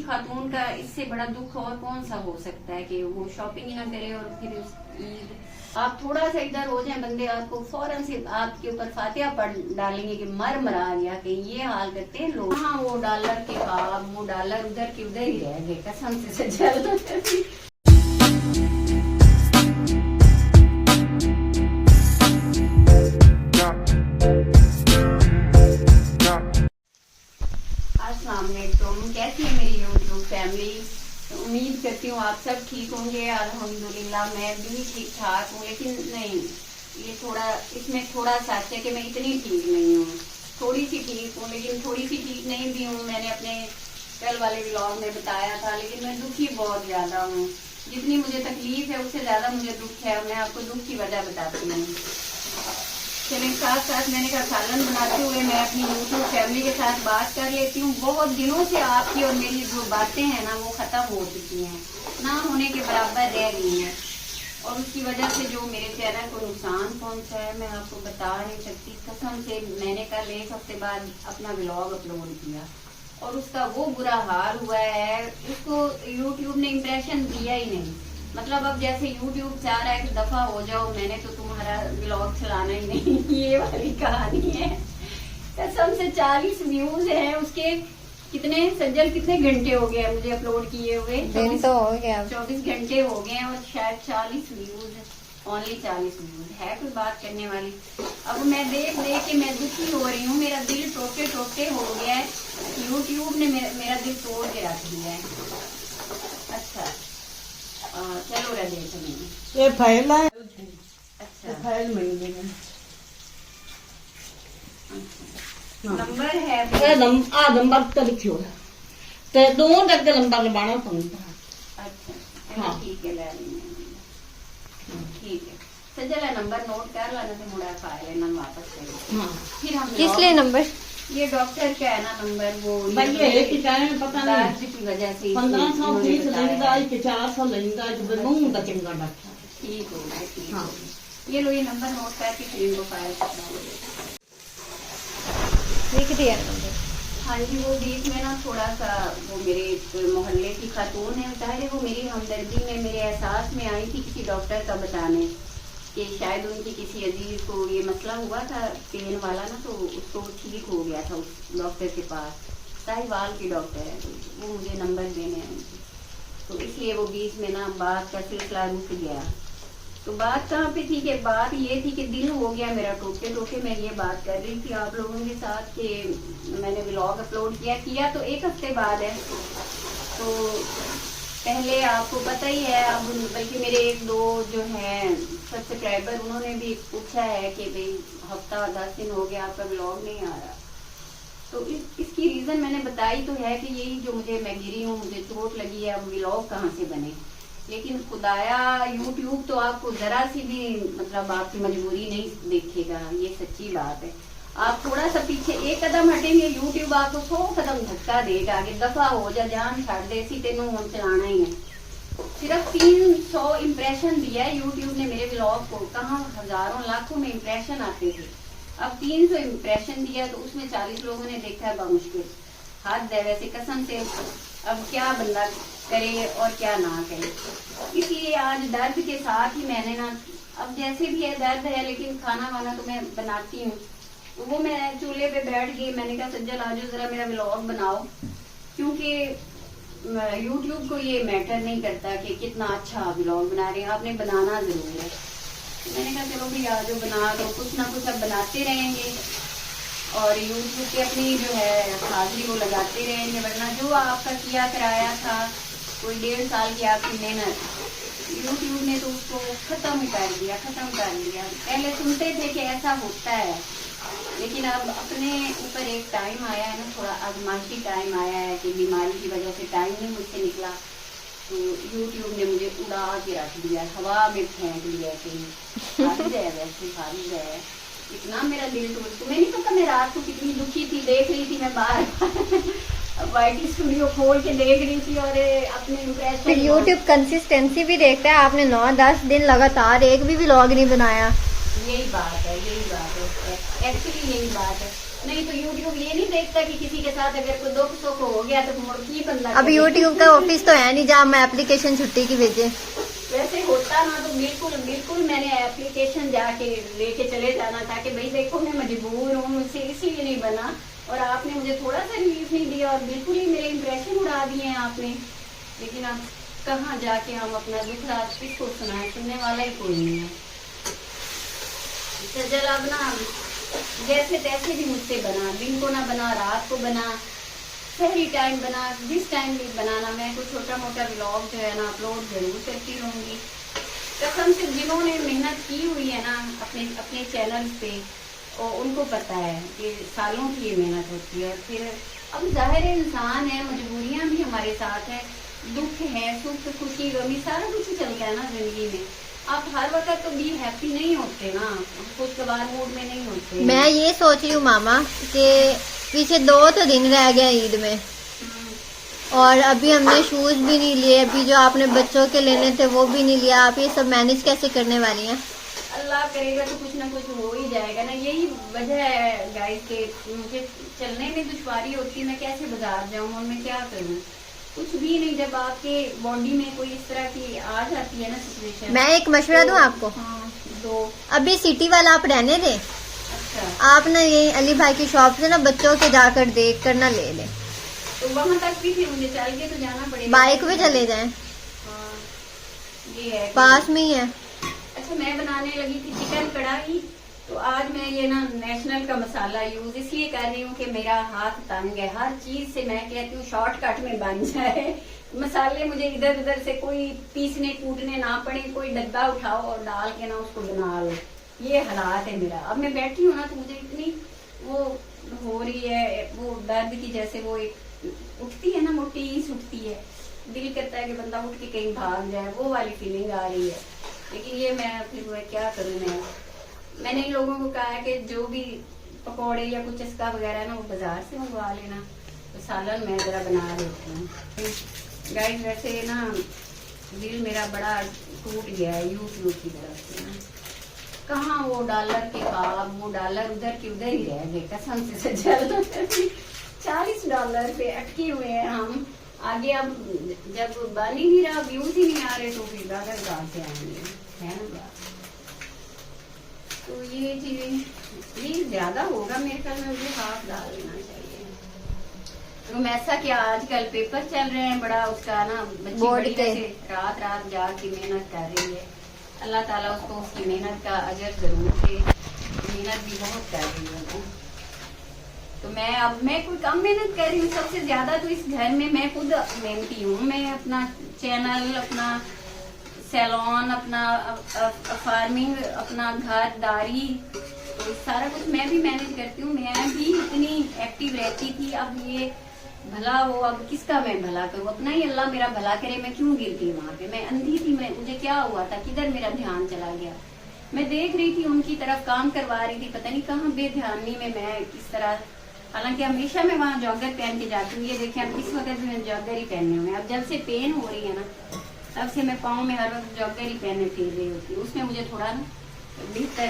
खातून का इससे बड़ा दुख और कौन सा हो सकता है कि वो शॉपिंग ही ना करे और फिर ईद। आप थोड़ा सा इधर हो जाए बंदे आपको फौरन से आपके ऊपर फातिहा पढ़ डालेंगे कि मरा गया कि ये हाल करते हैं लोग। हाँ वो डॉलर के भाव, वो डॉलर उधर के उधर ही रह गए कसम से सजल। अस्सलामुअलैकुम, कैसी है मेरी यूट्यूब फैमिली। तो उम्मीद करती हूँ आप सब ठीक होंगे। अल्हम्दुलिल्लाह मैं भी ठीक ठाक हूँ, लेकिन नहीं ये थोड़ा इसमें थोड़ा सच है कि मैं इतनी ठीक नहीं हूँ। थोड़ी सी ठीक हूँ लेकिन थोड़ी सी ठीक नहीं भी हूँ। मैंने अपने कल वाले व्लॉग में बताया था, लेकिन मैं दुखी बहुत ज्यादा हूँ। जितनी मुझे तकलीफ है उससे ज्यादा मुझे दुख है। मैं आपको दुख की वजह बताती हूँ। चलिए साथ साथ मैंने कहा सालन बनाते हुए मैं अपनी यूट्यूब फैमिली के साथ बात कर लेती हूँ। बहुत दिनों से आपकी और मेरी जो बातें हैं ना वो खत्म हो चुकी हैं, ना होने के बराबर रह गई हैं, और उसकी वजह से जो मेरे चैनल को नुकसान पहुंचा है मैं आपको बता नहीं सकती। कसम से मैंने कल 1 हफ्ते बाद अपना व्लॉग अपलोड किया और उसका वो बुरा हाल हुआ है। उसको यूट्यूब ने इम्प्रेशन दिया ही नहीं। मतलब अब जैसे YouTube चाह रहा है कि दफा हो जाओ, मैंने तो तुम्हारा व्लॉग चलाना ही नहीं। ये वाली कहानी है। कसम से 40 व्यूज हैं उसके। कितने सज्जल कितने घंटे हो गए मुझे अपलोड किए हुए? दिन तो हो गया, 24 घंटे हो गए हैं और शायद 40 व्यूज, ओनली 40 व्यूज है। कोई बात करने वाली। अब मैं देख देख के मैं दुखी हो रही हूँ। मेरा दिल टोटे टोटे हो गया है। यूट्यूब ने मेरा दिल तोड़ के रख दिया है। अच्छा चलो रहे ये फाइल है। अच्छा फाइल मिल गई नंबर है नंबर तो लिखियो ते दो तक नंबर लगाना पड़ता है। अच्छा ठीक है, ले ठीक है। सजला नंबर नोट कर लेना तो मुड़ा फाइल है ना वापस करें। फिर हम किस लिए नंबर? ये डॉक्टर का है ना नंबर, वो भाई ये कि टाइम पता नहीं की वजह से 1500 फीस लेंदा है कि 400 लेंदा है तो नूं दा चंगा डॉक्टर। ठीक हो गया, ठीक है। ये लो ये नंबर नोट करके फिर इनको फाइल करना। लिख दिया नंबर। हाँ जी, वो बीच में ना थोड़ा सा वो मेरे मोहल्ले की खातून है, चाहे वो मेरी हमदर्दी में मेरे एहसास में आई थी किसी डॉक्टर का बताने कि शायद उनकी किसी अजीज को ये मसला हुआ था पेन वाला ना, तो उसको ठीक हो गया था उस डॉक्टर के पास। साहिवाल की डॉक्टर है, वो मुझे नंबर देने आई थी, तो इसलिए वो बीच में ना बात का सिलसिला रुक गया। तो बात कहाँ पे थी कि बात ये थी कि दिल हो गया मेरा टोके टोके। मैं ये बात कर रही थी आप लोगों के साथ कि मैंने व्लॉग अपलोड किया तो 1 हफ्ते बाद है। तो पहले आपको पता ही है, अब बल्कि मेरे 1-2 जो हैं सब्सक्राइबर उन्होंने भी पूछा है कि भाई हफ्ता और 10 दिन हो गया आपका व्लॉग नहीं आ रहा। तो इसकी रीजन मैंने बताई तो है कि यही जो मैं गिरी हूँ, मुझे चोट लगी है, अब व्लॉग कहाँ से बने। लेकिन खुदाया यूट्यूब तो आपको जरा सी भी मतलब आपकी मजबूरी नहीं देखेगा, ये सच्ची बात है। आप थोड़ा सा पीछे 1 कदम हटेंगे, यूट्यूब आपको 100 कदम धक्का देगा आगे। दफा हो जा, जान छाड़ दे, इसी तेनों हम चलाना ही है। सिर्फ 300 इम्प्रेशन दिया है यूट्यूब ने मेरे व्लॉग को। कहाँ हजारों लाखों में इम्प्रेशन आते थे, अब 300 इम्प्रेशन दिया तो उसमें 40 लोगों ने देखा है बामुश्किल। हाथ दे वैसे कसम से। अब क्या बंदा करे और क्या ना करे। इसलिए आज दर्द के साथ ही मैंने ना, अब जैसे भी है दर्द है, लेकिन खाना वाना तो मैं बनाती हूँ। वो मैं चूल्हे पे बैठ गई, मैंने कहा सज्जल आज जरा मेरा व्लॉग बनाओ, क्योंकि यूट्यूब को ये मैटर नहीं करता कि कितना अच्छा व्लॉग बना रहे हैं, आपने बनाना जरूर है। तो मैंने कहा चलो भाई आज बना दो, कुछ ना कुछ अब बनाते रहेंगे और यूट्यूब पे अपनी जो है हाजिरी वो लगाते रहेंगे। वरना जो आपका किया कराया था कोई 1.5 साल की आपकी मेहनत, यूट्यूब ने तो उसको खत्म कर दिया। पहले सुनते थे कि ऐसा होता है, लेकिन अब अपने ऊपर एक टाइम आया है ना, थोड़ा आजमाइशी टाइम आया है कि बीमारी की वजह से टाइम नहीं मुझसे निकला, तो यूट्यूब ने मुझे उड़ा के रख दिया, हवा में फेंक दिया कि खारिज है, वैसे खारिज है। इतना मेरा दिल टूट, तुम्हें नहीं पता मैं रात को कितनी दुखी थी। देख रही थी मैं बाहर वाईटी स्टूडियो खोल के देख रही थी और अपने इम्प्रेशन। फिर यूट्यूब कंसिस्टेंसी भी देखता है। आपने 9-10 दिन लगातार एक भी व्लॉग नहीं बनाया। यही बात है, एक्चुअली यही बात है। मैं नहीं तो यूट्यूब ये नहीं देखता कि किसी के साथ अगर कोई दुख सुख हो गया तो मुर्गी बंदा अब यूट्यूब का ऑफिस तो है नहीं जहाँ मैं एप्लीकेशन छुट्टी की भेजे। वैसे होता ना तो बिल्कुल बिल्कुल मैंने एप्लीकेशन जाके लेके चले जाना था कि भाई देखो मैं मजबूर हूँ, मुझसे इसीलिए नहीं बना और आपने मुझे थोड़ा सा रिलीफ नहीं दिया और बिल्कुल ही मेरे इंप्रेशन उड़ा दिए हैं आपने। लेकिन अब कहाँ जाके हम अपना दुख राज किसको सुनाए, सुनने वाला ही कोई नहीं है। सजल अब ना जैसे तैसे भी मुझसे बना, दिन को ना बना, रात को बना, सही टाइम बना, जिस टाइम भी बनाना, मैं कोई छोटा मोटा व्लॉग जो है ना अपलोड जरूर करती रहूंगी। कसम से जिन्होंने मेहनत की हुई है ना अपने अपने चैनल पे और उनको पता है कि सालों की ये मेहनत होती है। फिर अब जाहिर इंसान है, मजबूरियां भी हमारे साथ है, दुख है, सुख खुशी गमी सारा कुछ चलता है ना जिंदगी में। आप हर वक्त तो भी हैप्पी नहीं होते ना, खुशगवार मूड में नहीं होते। मैं ये सोच रही हूँ मामा कि पीछे 2 तो दिन रह गए ईद में और अभी हमने शूज भी नहीं लिए, अभी जो आपने बच्चों के लेने थे वो भी नहीं लिया। आप ये सब मैनेज कैसे करने वाली हैं? अल्लाह करेगा तो कुछ ना कुछ हो ही जाएगा ना। यही वजह है गाइस के मुझे चलने में दुश्वारी होती है, मैं कैसे बाजार जाऊँ और मैं क्या करूँ, कुछ भी नहीं। जब आपके बॉडी में कोई इस तरह की आ जाती है ना सिचुएशन। मैं एक मशवरा दूं आपको? हाँ दो। अभी सिटी वाला आप रहने दें, अच्छा आप ना ये अली भाई की शॉप से ना बच्चों के जाकर देख कर ना ले लें। तो वहाँ तक भी फिर मुझे चल के तो जाना पड़ेगा। बाइक पे चले जाएं, हाँ, ये है पास में ही है। अच्छा मैं बनाने लगी थी चिकन कढ़ाई, तो आज मैं ये ना नेशनल का मसाला यूज इसलिए कर रही हूँ कि मेरा हाथ तंग है। हर चीज से मैं कहती हूँ शॉर्टकट में बन जाए। मसाले मुझे इधर उधर से कोई पीसने कूटने ना पड़े, कोई डब्बा उठाओ और डाल के ना उसको बना लो। ये हालात है मेरा। अब मैं बैठी हूँ ना तो मुझे इतनी वो हो रही है, वो दर्द की जैसे वो एक उठती है ना मोटी ईस उठती है, दिल करता है कि बंदा उठ के कहीं भाग जाए, वो वाली फीलिंग आ रही है। लेकिन ये मैं फिर मैं क्या करूँ। मैंने इन लोगों को कहा है कि जो भी पकौड़े या कुछ चस्का वगैरह है ना वो बाजार से मंगवा लेना, तो सालन मैं जरा बना देती हूँ। गाइस वैसे ना दिल मेरा बड़ा टूट गया है यूट्यूब की तरफ से ना। कहाँ वो डॉलर के ख्वाब, वो डॉलर उधर के उधर ही रह गए कसम से सजल। $40 पे अटके हुए हैं हम। आगे अब जब बन ही नहीं रहा, व्यूज ही नहीं आ रहे, तो फिर डॉलर कहाँ से आएंगे, है ना। तो ये चीज ये ज्यादा होगा मेरे ख्याल में, मुझे हाफ डाल देना चाहिए। तो ऐसा क्या आजकल पेपर चल रहे हैं बड़ा उसका ना, बच्ची बड़ी से रात रात जाग के मेहनत कर रही है। अल्लाह ताला उसको उसकी मेहनत का अजर जरूर दे, मेहनत भी बहुत कर रही है। तो मैं कोई कम मेहनत कर रही हूँ, सबसे ज्यादा तो इस घर में मैं खुद मेहनती हूँ। मैं अपना चैनल, अपना सैलून, अपना फार्मिंग, अपना घरदारी, तो सारा कुछ मैं भी मैनेज करती हूँ। मैं भी इतनी एक्टिव रहती थी, अब ये भला वो अब किसका मैं भला करूँ, अपना ही अल्लाह मेरा भला करे। मैं क्यों गिरती वहां पे, मैं अंधी थी, मैं मुझे क्या हुआ था, किधर मेरा ध्यान चला गया। मैं देख रही थी उनकी तरफ, काम करवा रही थी, पता नहीं कहाँ बेध्यानी में मैं किस तरह। हालांकि हमेशा मैं वहाँ जॉगर पहन के जाती हूँ। ये देखें अब इस वक्त भी मैं जॉगर ही पहने हुए। अब जब से पेन हो रही है ना तब से मैं पाँव में हर वक्त जॉगर ही पहने फिर रही होती हूँ। उसमें मुझे थोड़ा ना बेहतर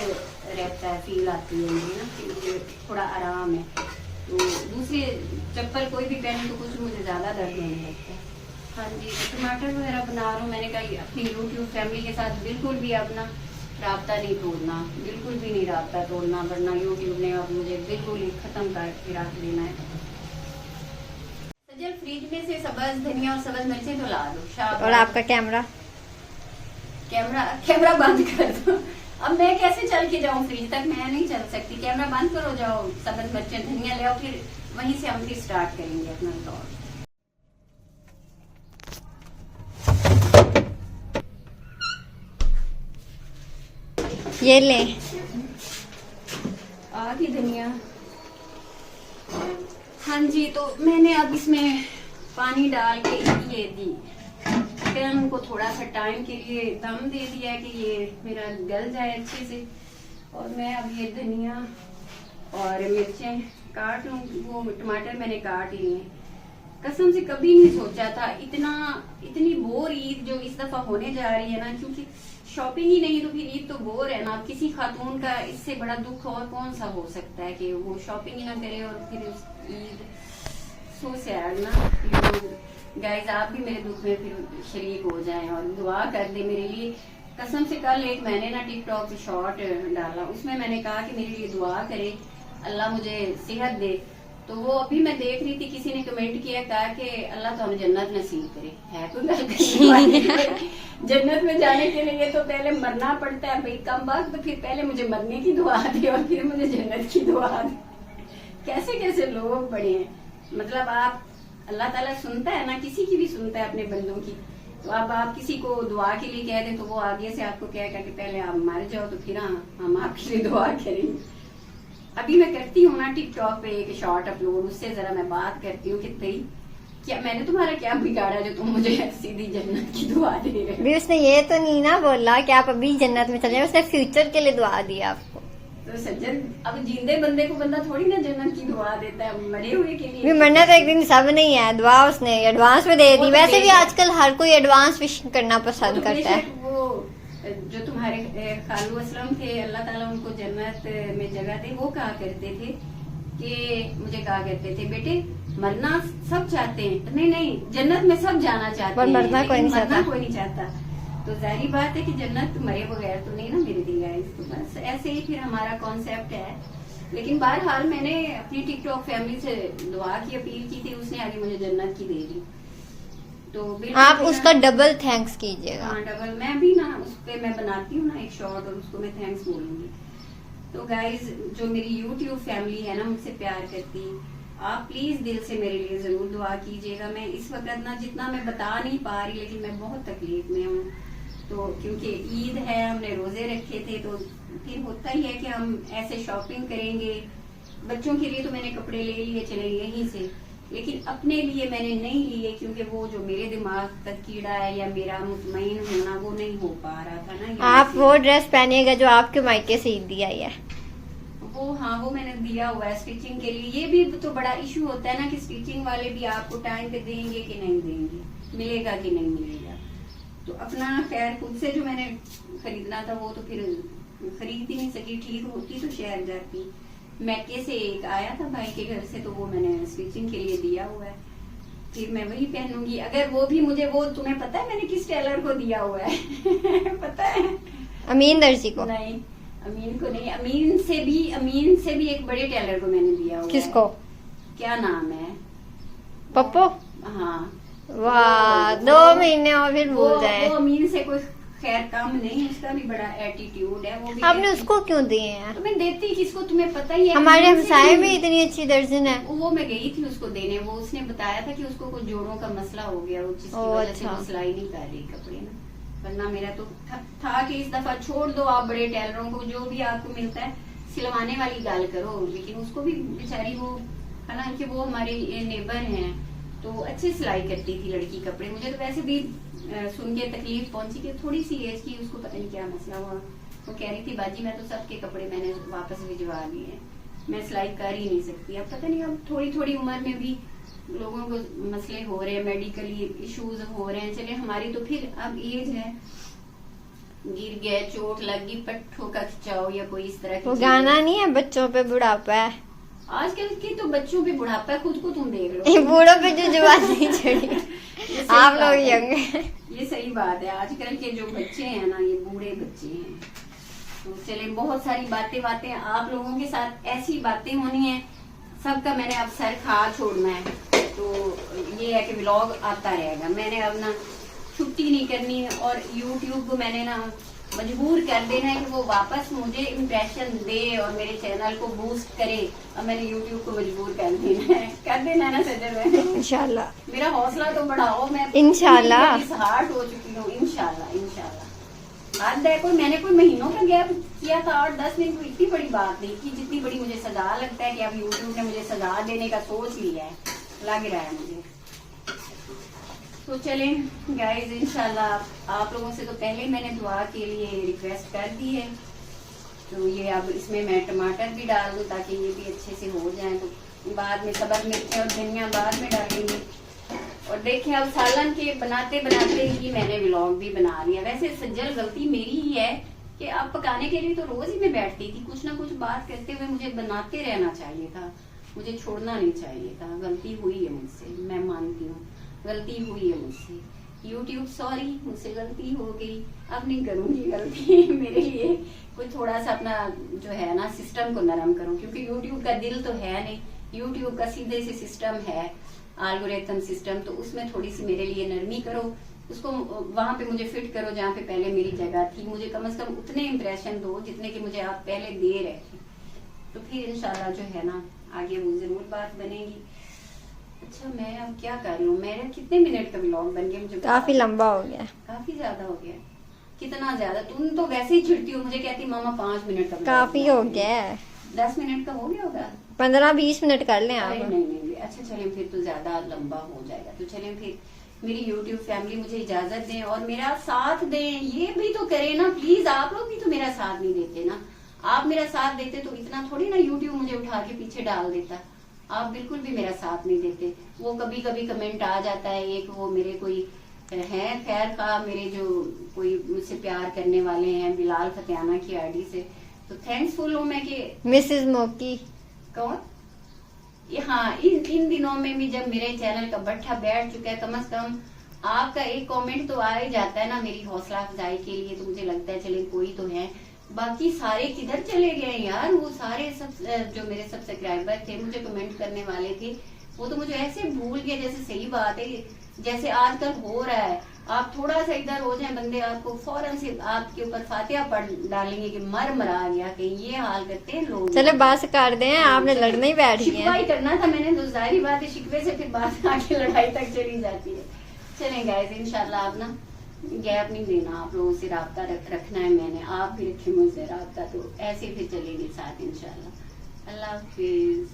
रहता है, फील आती है मुझे ना कि मुझे थोड़ा आराम है। तो दूसरी चप्पल कोई भी पहने तो कुछ मुझे ज़्यादा दर्द होने लगता है। हाँ जी, टमाटर वगैरह बना रहा हूँ। मैंने कहा अपनी यूट्यूब फैमिली के साथ बिल्कुल भी अपना राब्ता नहीं तोड़ना, बिल्कुल भी नहीं राब्ता तोड़ना, वरना यूट्यूब ने अब मुझे बिल्कुल ही खत्म करके रख देना है। सजल फ्रिज में से सब्ज धनिया और सब्ज मिर्चें तो ला दो। शाबाश। और आपका कैमरा कैमरा बंद कर दो। अब मैं कैसे चल के जाऊं फ्रिज तक, मैं नहीं चल सकती। कैमरा बंद करो, जाओ सब्ज मिर्चें धनिया ले आओ, फिर वहीं से हम फिर स्टार्ट करेंगे अपना ब्लॉग। ये लें। आधी धनिया। हाँ जी, तो मैंने अब इसमें पानी डाल के ये दी, फिर उनको थोड़ा सा टाइम के लिए दम दे दिया है कि ये मेरा गल जाए अच्छे से। और मैं अब ये धनिया और मिर्चें काट लूँ। वो टमाटर मैंने काट लिए। कसम से कभी नहीं सोचा था इतनी बोर ईद जो इस दफा होने जा रही है ना, क्योंकि शॉपिंग ही नहीं तो फिर ईद तो बोर है ना। अब किसी खातून का इससे बड़ा दुख और कौन सा हो सकता है कि वो शॉपिंग ही ना करे और फिर ईद। सो सैड ना। गाइस आप भी मेरे दुख में फिर शरीक हो जाएं और दुआ कर दे मेरे लिए। कसम से कल एक मैंने ना टिकटॉक पे शॉर्ट डाला, उसमें मैंने कहा कि मेरे लिए दुआ करे, अल्लाह मुझे सेहत दे। तो वो अभी मैं देख रही थी, किसी ने कमेंट किया, कहा कि अल्लाह तो हमें जन्नत नसीब करे। है कोई गल? जन्नत में जाने के लिए तो पहले मरना पड़ता है भाई, कम वक्त तो फिर पहले मुझे मरने की दुआ दे और फिर मुझे जन्नत की दुआ दे। कैसे कैसे लोग बड़े हैं। मतलब आप, अल्लाह ताला सुनता है ना, किसी की भी सुनता है अपने बंदों की। तो अब आप किसी को दुआ के लिए कह दें तो वो आगे से आपको कहेगा कि पहले आप मर जाओ तो फिर हम आपके लिए दुआ करेंगे। अभी मैं करती हूँ ना टिकटॉक पे एक शॉर्ट अपलोड, उससे जरा मैं बात करती हूँ कि तेरी क्या, मैंने तुम्हारा क्या बिगाड़ा जो तुम मुझे सीधी जन्नत की दुआ दे रहे हो। भी उसने ये तो नहीं ना बोला कि आप अभी जन्नत में चले जाए, उसने फ्यूचर के लिए दुआ दी आपको। तो सज्जन, अब जिंदे बंदे को बंदा थोड़ी ना जन्नत की दुआ देता है, मरे हुए के लिए। भी मरना तो एक दिन सब नहीं है, दुआ उसने एडवांस में दे दी। वैसे भी आजकल हर कोई एडवांस विश करना पसंद करता है। वो जो तुम्हारे खालू असलम थे, अल्लाह ताला उनको जन्नत में जगह दे, वो कहा करते थे कि मुझे कहा करते थे, बेटे मरना सब चाहते हैं, नहीं नहीं जन्नत में सब जाना चाहते पर हैं, मरना कोई नहीं चाहता। कोई नहीं चाहता। तो जाहिर बात है कि जन्नत मरे बगैर तो नहीं ना मेरे दी गाइस। तो बस ऐसे ही फिर हमारा कॉन्सेप्ट है। लेकिन बहरहाल मैंने अपनी टिकटॉक फैमिली से दुआ की अपील की थी, उसने आगे मुझे जन्नत की दे दी। तो आप उसका डबल थैंक्स कीजिएगा। हाँ डबल, मैं भी ना उस पे मैं बनाती हूँ ना एक शॉर्ट और उसको मैं थैंक्स बोलूंगी। तो गाइज जो मेरी यूट्यूब फैमिली है ना, मुझसे प्यार करती, आप प्लीज दिल से मेरे लिए जरूर दुआ कीजिएगा। मैं इस वक्त ना जितना मैं बता नहीं पा रही, लेकिन मैं बहुत तकलीफ में हूँ। तो क्योंकि ईद है, हमने रोजे रखे थे, तो फिर होता ही है कि हम ऐसे शॉपिंग करेंगे। बच्चों के लिए तो मैंने कपड़े ले लिए चले यहीं से, लेकिन अपने लिए मैंने नहीं लिए, क्योंकि वो जो मेरे दिमाग तक कीड़ा है या मेरा मुतमईन होना वो नहीं हो पा रहा था ना। आप वो ड्रेस पहनिएगा जो आपके मायके से ईद दिया है वो, हाँ वो मैंने दिया हुआ है स्टिचिंग के लिए। ये भी तो बड़ा इशू होता है ना कि स्टिचिंग वाले भी आपको टाइम पे देंगे कि नहीं देंगे, मिलेगा कि नहीं मिलेगा। तो अपना खैर खुद से जो मैंने खरीदना था वो तो फिर खरीद ही नहीं सकी। ठीक होती तो शहर जाती। मैके से एक आया था भाई के घर से, तो वो मैंने स्टिचिंग के लिए दिया हुआ है, फिर मैं वही पहनूंगी। अगर वो भी मुझे, वो तुम्हें पता है मैंने किस टेलर को दिया हुआ है? पता है? अमीन दर्जी को। नहीं, अमीन को नहीं, अमीन से भी एक बड़े टेलर को मैंने दिया हुआ है। किसको? क्या नाम है? पप्पो। हाँ। वाह, 2 महीने और फिर भूल जाए। वो अमीन से कोई खैर कम नहीं, उसका भी बड़ा एटीट्यूड है। वो भी आपने उसको क्यों दिए हैं? तो मैं देती किसको, तुम्हें पता ही है। हमारे हमसाये में इतनी अच्छी दर्जन है। वो मैं गई थी उसको देने, वो उसने बताया था कि उसको कुछ जोड़ों का मसला हो गया, वो जिसकी वजह से वो सिलाई नहीं कर रही कपड़े ना। वरना मेरा तो था कि इस दफा छोड़ दो आप बड़े टेलरों को, जो भी आपको मिलता है सिलवाने वाली गाल करो। लेकिन उसको भी बेचारी वो, हालांकि वो हमारे नेबर हैं तो अच्छी सिलाई करती थी लड़की कपड़े। मुझे तो वैसे भी सुन के तकलीफ पहुंची कि थोड़ी सी एज की, उसको पता नहीं क्या मसला हुआ। वो कह रही थी बाजी मैं तो सबके कपड़े मैंने वापस भिजवा दिए, मैं सिलाई कर ही नहीं सकती। अब पता नहीं, अब थोड़ी थोड़ी उम्र में भी लोगों को मसले हो रहे हैं, मेडिकली इश्यूज हो रहे हैं। चले हमारी तो फिर अब एज है, गिर गए, चोट लग गई, पट्टों का खिंचाओ या कोई इस तरह की वो गाना नहीं है बच्चों पे बुढ़ापा है। आजकल के तो बच्चों पे बुढ़ापा है, खुद को तुम देख लो। बूढ़ों पे जो जवानी चढ़ी। आप लोग यंग हैं। ये सही बात है, आजकल के जो बच्चे हैं ना, ये बूढ़े बच्चे हैं। तो चले बहुत सारी बातें आप लोगों के साथ ऐसी बातें होनी है, सबका मैंने अब सर खा छोड़ना है। तो ये है कि व्लॉग आता रहेगा। मैंने अब ना छुट्टी नहीं करनी, और यूट्यूब को मैंने ना मजबूर कर देना है कि वो वापस मुझे इम्प्रेशन दे और मेरे चैनल को बूस्ट करे। अब मैंने यूट्यूब को मजबूर कर देना है ना सजर। इंशाल्लाह मेरा हौसला तो बढ़ाओ, मैं इंशाल्लाह हार्ट हो चुकी हूँ। इंशाल्लाह आज देखो, मैंने कोई महीनों का गैप किया था, 8-10 दिन, कोई इतनी बड़ी बात नहीं की जितनी बड़ी मुझे सजा लगता है कि अब यूट्यूब ने मुझे सजा देने का सोच लिया है, लग रहा है मुझे। तो चलें गाइज, इंशाल्लाह आप लोगों से तो पहले मैंने दुआ के लिए रिक्वेस्ट कर दी है। तो ये अब इसमें मैं टमाटर भी डाल दूँ ताकि ये भी अच्छे से हो जाए। तो बाद में सब्ज़ मिर्चें और धनिया बाद में डालेंगे। और और देखें अब सालन के बनाते बनाते ही मैंने व्लॉग भी बना लिया। वैसे सज्जल गलती मेरी ही है कि अब पकाने के लिए तो रोज ही मैं बैठती थी, कुछ ना कुछ बात करते हुए मुझे बनाते रहना चाहिए था, मुझे छोड़ना नहीं चाहिए था। गलती हुई है मुझसे, मैं मानती हूँ गलती हुई है मुझसे। YouTube सॉरी, मुझसे गलती हो गई, अब नहीं करूंगी गलती। मेरे लिए कोई थोड़ा सा अपना जो है ना सिस्टम को नरम करो, क्योंकि YouTube का दिल तो है नहीं, YouTube का सीधे से सिस्टम है, एल्गोरिथम सिस्टम, तो उसमें थोड़ी सी मेरे लिए नरमी करो, उसको वहां पे मुझे फिट करो जहाँ पे पहले मेरी जगह थी। मुझे कम से कम उतने इम्प्रेशन दो जितने कि मुझे आप पहले दे रहे थे, तो फिर इंशाल्लाह जो है ना आगे वो जरूर बात बनेगी। अच्छा मैं अब क्या कर लूँ, मेरा कितने मिनट का व्लॉग बन गया मुझे काफी लंबा हो गया, काफी ज्यादा हो गया। कितना ज्यादा, तुम तो वैसे ही चिढ़ती हो, मुझे कहती मामा 5 मिनट का vlog काफी हो गया है। 10 मिनट का हो गया होगा, 15-20 मिनट कर लें अरे आप। नहीं, अच्छा चलें फिर तो ज्यादा लंबा हो जाएगा। तो चलें फिर मेरी YouTube फैमिली मुझे इजाजत दें और मेरा साथ दें, ये भी तो करें ना प्लीज। आप लोग भी तो मेरा साथ नहीं देते ना, आप मेरा साथ देते तो इतना थोड़ी ना YouTube मुझे उठा के पीछे डाल देता। आप बिल्कुल भी मेरा साथ नहीं देते। वो कभी कभी कमेंट आ जाता है, एक वो मेरे कोई है खैर का, मेरे जो कोई मुझसे प्यार करने वाले हैं बिलाल फतेहाना की आईडी से, तो थैंक्सफुल हूँ मैं कि मिसेस मोकी कौन हाँ इन दिनों में भी जब मेरे चैनल का बट्ठा बैठ चुका है, कम से कम आपका एक कमेंट तो आ ही जाता है ना मेरी हौसला अफजाई के लिए, तो मुझे लगता है चले कोई तो है। बाकी सारे किधर चले गए यार, वो सारे सब जो मेरे सब्सक्राइबर थे मुझे कमेंट करने वाले थे, वो तो मुझे ऐसे भूल गए जैसे सही बात है, जैसे आजकल हो रहा है। आप थोड़ा सा इधर हो जाए बंदे आपको फौरन से आपके ऊपर फातिहा पढ़ डालेंगे कि मरा गया, कि ये हाल करते हैं लोग। चलो बस कर दें, आपने लड़ने ही बैठ गए शिकवा ही करना था मैंने, तो जाहिर बात है शिकवे से फिर बात आके लड़ाई तक चली जाती है। चलें गाइस इंशाल्लाह आप ना गैप नहीं देना, आप लोगों से राब्ता रखना है मैंने, आप भी रखें मुझसे राब्ता, तो ऐसे फिर चलेंगे साथ इंशाल्लाह। अल्लाह हाफिज।